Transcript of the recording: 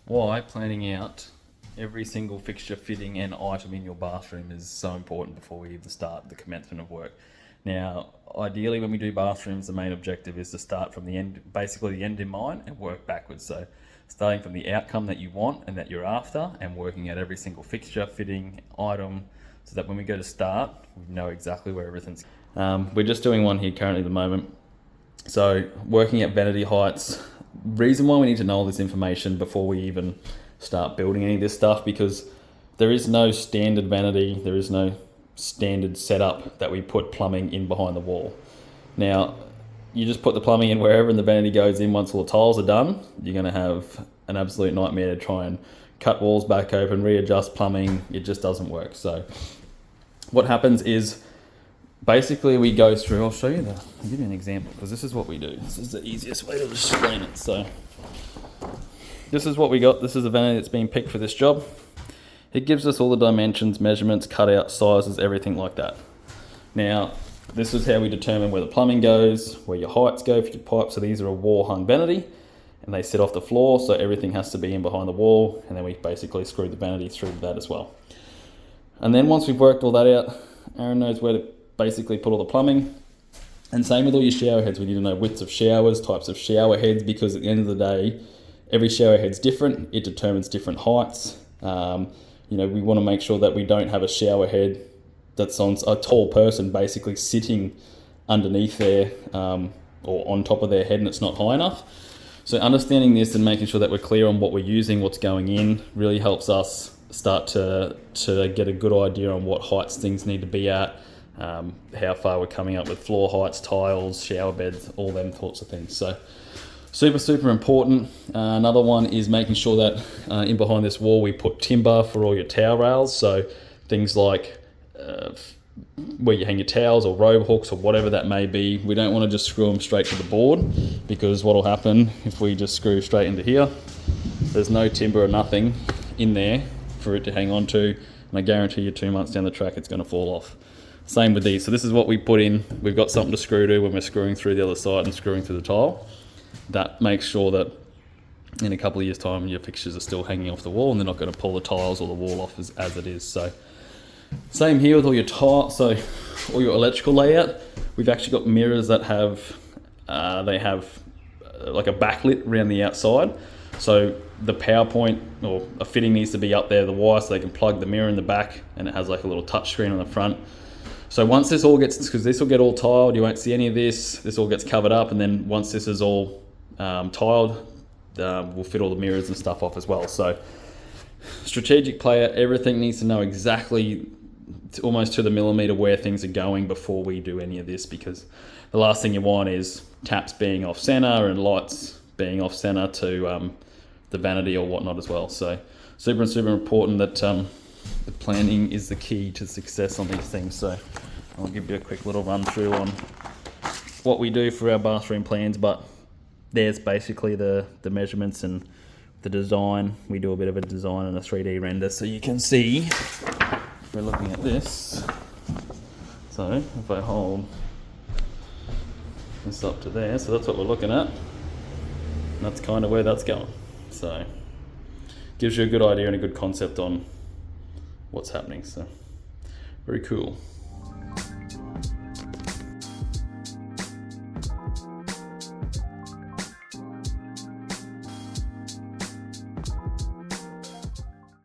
Why planning out every single fixture, fitting and item in your bathroom is so important before we even start the commencement of work. Now, ideally when we do bathrooms, the main objective is to start from the end, basically the end in mind, and work backwards. So starting from the outcome that you want and that you're after, and working out every single fixture, fitting, item, so that when we go to start, we know exactly where everything's. We're just doing one here currently at the moment. So working at vanity heights, reason why we need to know all this information before we even start building any of this stuff, because there is no standard vanity, there is no standard setup that we put plumbing in behind the wall. Now, you just put the plumbing in wherever and the vanity goes in once all the tiles are done. You're going to have an absolute nightmare to try and cut walls back open, readjust plumbing. It just doesn't work. So what happens is, basically we go through, I'll show you that, I'll give you an example, because this is what we do. This is the easiest way to explain it. So this is what we got. This is a vanity that's been picked for this job. It gives us all the dimensions, measurements, cutouts, sizes, everything like that. Now, this is how we determine where the plumbing goes, where your heights go for your pipes. So these are a wall hung vanity and they sit off the floor. So everything has to be in behind the wall. And then we basically screw the vanity through that as well. And then once we've worked all that out, Aaron knows where to basically put all the plumbing. And same with all your shower heads. We need to know widths of showers, types of shower heads, because at the end of the day, every shower head's different. It determines different heights. We want to make sure that we don't have a shower head that's on a tall person basically sitting underneath there or on top of their head, and it's not high enough. So understanding this and making sure that we're clear on what we're using, what's going in, really helps us start to get a good idea on what heights things need to be at, how far we're coming up with floor heights, tiles, shower beds, all them sorts of things. So super important. Another one is making sure that in behind this wall we put timber for all your towel rails. So things like where you hang your towels or robe hooks or whatever that may be. We don't want to just screw them straight to the board, because what will happen if we just screw straight into here, there's no timber or nothing in there for it to hang on to, and I guarantee you 2 months down the track it's going to fall off. Same with these. So this is what we put in. We've got something to screw to when we're screwing through the other side and screwing through the tile. That makes sure that in a couple of years' time your fixtures are still hanging off the wall and they're not going to pull the tiles or the wall off as it is. So same here with all your tiles. So all your electrical layout, we've actually got mirrors that have like a backlit around the outside. So the power point or a fitting needs to be up there, the wire, so they can plug the mirror in the back, and it has like a little touch screen on the front. So once this all gets, because this will get all tiled, you won't see any of this. This all gets covered up, and then once this is all tiled, we'll fit all the mirrors and stuff off as well. So strategic player, everything needs to know exactly, almost to the millimetre, where things are going before we do any of this, because the last thing you want is taps being off center and lights being off center to the vanity or whatnot as well. So super important that the planning is the key to success on these things. So I'll give you a quick little run through on what we do for our bathroom plans, but there's basically the measurements and the design. We do a bit of a design and a 3D render, so you can see if we're looking at this. So if I hold this up to there, so that's what we're looking at, and that's kind of where that's going. So gives you a good idea and a good concept on what's happening. So very cool.